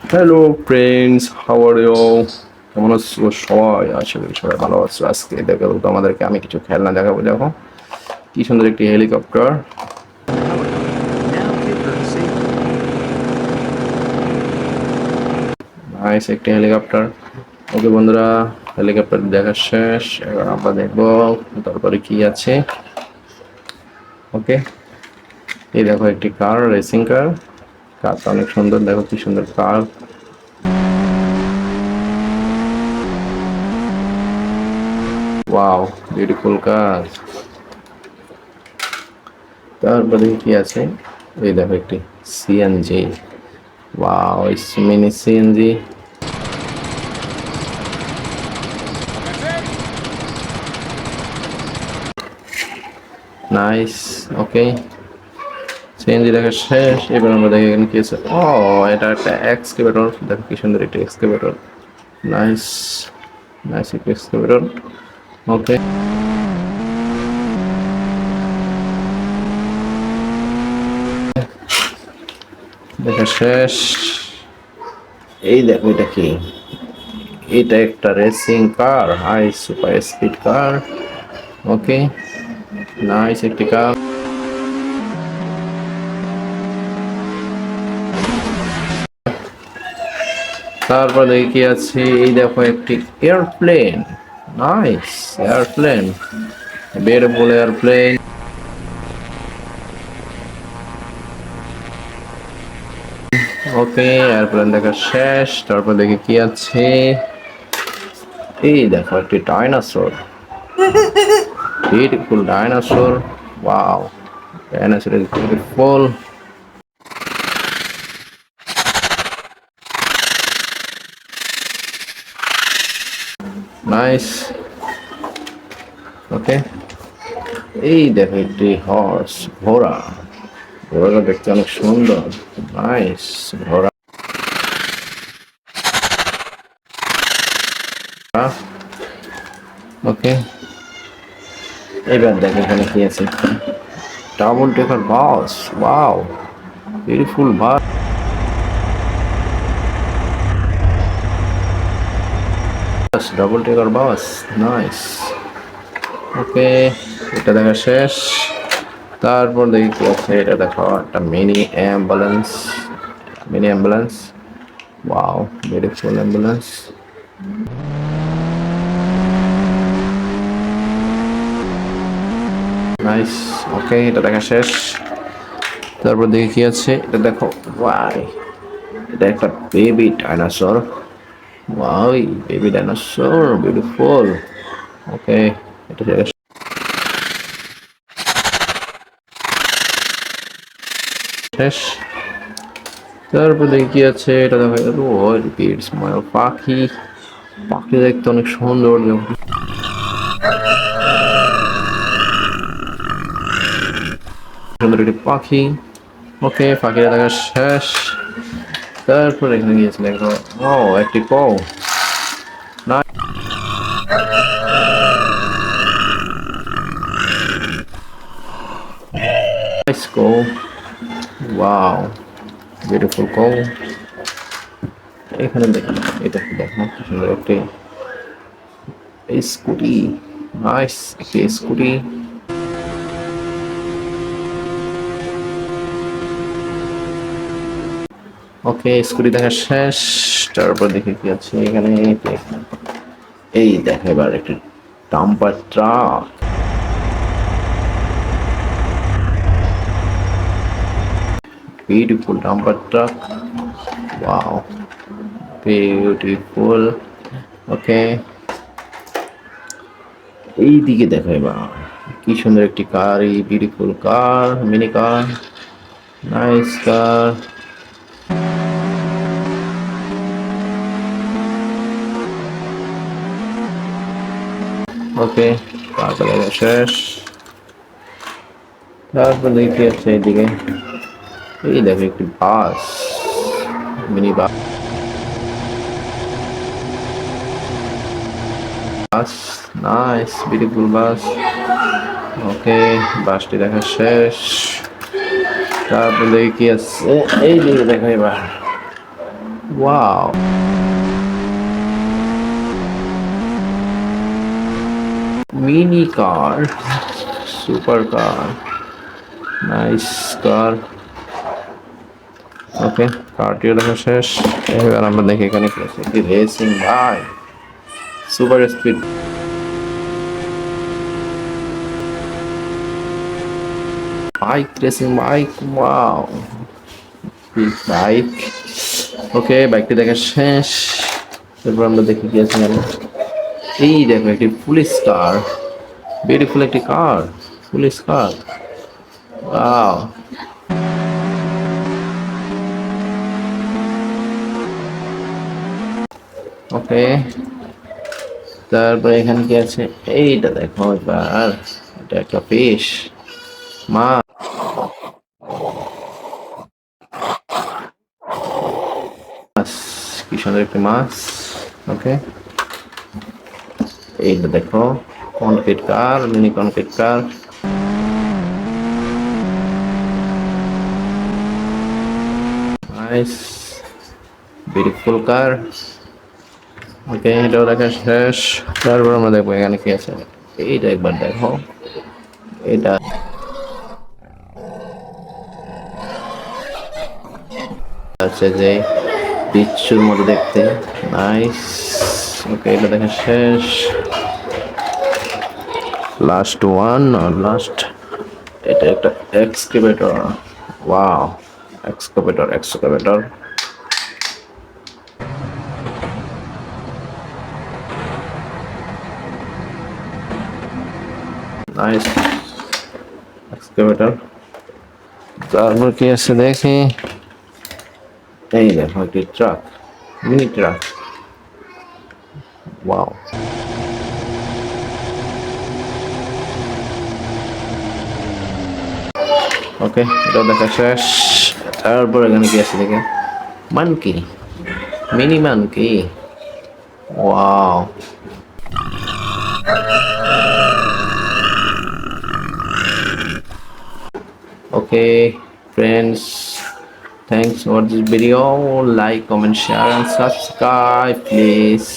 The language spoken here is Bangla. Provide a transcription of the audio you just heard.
Hello friends, how are you? কেমন আছো সবাই? আশা করি সবাই ভালো আছো। আজকে দেখাবো তোমাদেরকে আমি কিছু খেলনা দেখাবো। দেখো কি সুন্দর একটি হেলিকপ্টার। নাইস একটি হেলিকপ্টার। ওকে বন্ধুরা, হেলিকপ্টার দেখা শেষ। এবার আমরা দেখবো তারপরে কি আছে। ওকে, এই দেখো একটি কার, রেসিং কার। কারটা অনেক সুন্দর, দেখো কি সুন্দর কার। ওয়াও, বিউটিফুল কার। তারপরে কি আছে? এই দেখো একটি CNG. Wow, it's mini CNG. Nice. Okay, CNG দেখা শেষ। এবার আমরা দেখি এখানে কি আছে। ও, এটা একটা এক্সকেভেটর। দেখো কি সুন্দর একটি এক্সকেভেটর। নাইস, নাইস একটি এক্সকেভেটর। ওকে, দেখা শেষ। এই দেখো এটা কি? এটা একটা racing car, high super speed car. Okay, nice একটি কার। তারপর দেখি কি আছে। এই দেখো একটি aeroplane. Nice aeroplane, beautiful aeroplane. Okay, aeroplane দেখা শেষ। তারপর দেখি কি আছে। এই দেখো একটি dinosaur, beautiful dinosaur. Wow, dinosaur is beautiful. Nice. Okay, এই দেখো একটি হর্স, ঘোড়া। ঘোড়াটা দেখতে অনেক সুন্দর। নাইস ঘোড়া। ওকে, এবার দেখো এখানে কি আছে। Double decker bus. Wow, beautiful bus. Double decker bus, nice. Okay, এটা দেখা শেষ। তারপর দেখি কি আছে। এটা দেখো একটা mini ambulance, mini ambulance. Wow, beautiful ambulance. Nice. Okay, এটা দেখা শেষ। তারপর দেখি কি আছে। এটা দেখো, ওয়াই, এটা একটা বেবি ডাইনোসর। ওয়াই, বেবি ডাইনোসর, বিউটিফুল। ওকে, এটা দেখা শেষ। তারপর দেখি কি আছে। এটা দেখো, ও ইটস ময়ূর পাখি। পাখি দেখতে অনেক সুন্দর। সুন্দর একটি পাখি। ওকে, পাখিটা দেখা শেষ। তারপর এখানে গিয়েছে দেখো, ও একটি কৌ। নাইস কৌ। ওয়াও, বিউটিফুল কৌ। এখানে দেখো, এটা কি দেখো কি সুন্দর একটি স্কুটি। নাইস একটি স্কুটি। ওকে, স্কুটি দেখা শেষ। তারপর দেখে কি আছে এখানে। এই দেখো এবার একটি dumper truck. Beautiful dumper truck. Wow, beautiful. Okay, এই দিকে দেখো এবার কি সুন্দর একটি কার। এই beautiful car, mini car, nice car. Okay, কারটা দেখা শেষ। তারপর দেখি আছে এইদিকে। এই দেখো একটি bus, mini bus. Nice beautiful bus. Okay, বাসটি দেখা শেষ। তারপর দেখি কি আছে। এই দিকে দেখো এবার Wow. Mini car. Super car. Nice car. ওকে, কার্টিও দেখা শেষ। এবার আমরা দেখি এখানে কি আছে। কি রেসিং ভাই, super speed bike, racing bike. Wow, big bike. Okay, বাইকটি দেখা শেষ। এরপর আমরা দেখি কি আছে এখানে। এই দেখো একটি পুলিশ কার, বিউটিফুল একটি কার, পুলিশ কার। ওয়াও। ওকে, তারপরে এখানে কি আছে। এইটা দেখো এবার, এটা একটা ফিশ, মাছ, কি সুন্দর একটি মাছ। ওকে, এইটা দেখো কনক্রিট কার, মিনি কনক্রিট কার। নাইস, বিউটিফুল কার। ওকে, এটাও দেখা শেষ। তারপর আমরা দেখবো এখানে কি আছে। এইটা একবার দেখো, এটা আছে যে বিচ্ছুর মতো দেখতে। নাইস। ওকে, এটা দেখা শেষ। লাস্ট ওয়ান আর লাস্ট, এটা একটা excavator. Wow, excavator, excavator. Nice, excavator. তারপর কি আছে দেখি। এই দেখো একটি ট্রাক, মিনি ট্রাক। ওয়াও। ওকে, এটা দেখা শেষ। তারপর এখানে কি আছে দেখে। Monkey, mini monkey. Wow. Okay, friends, thanks for this video. Like, comment, share, and subscribe, please.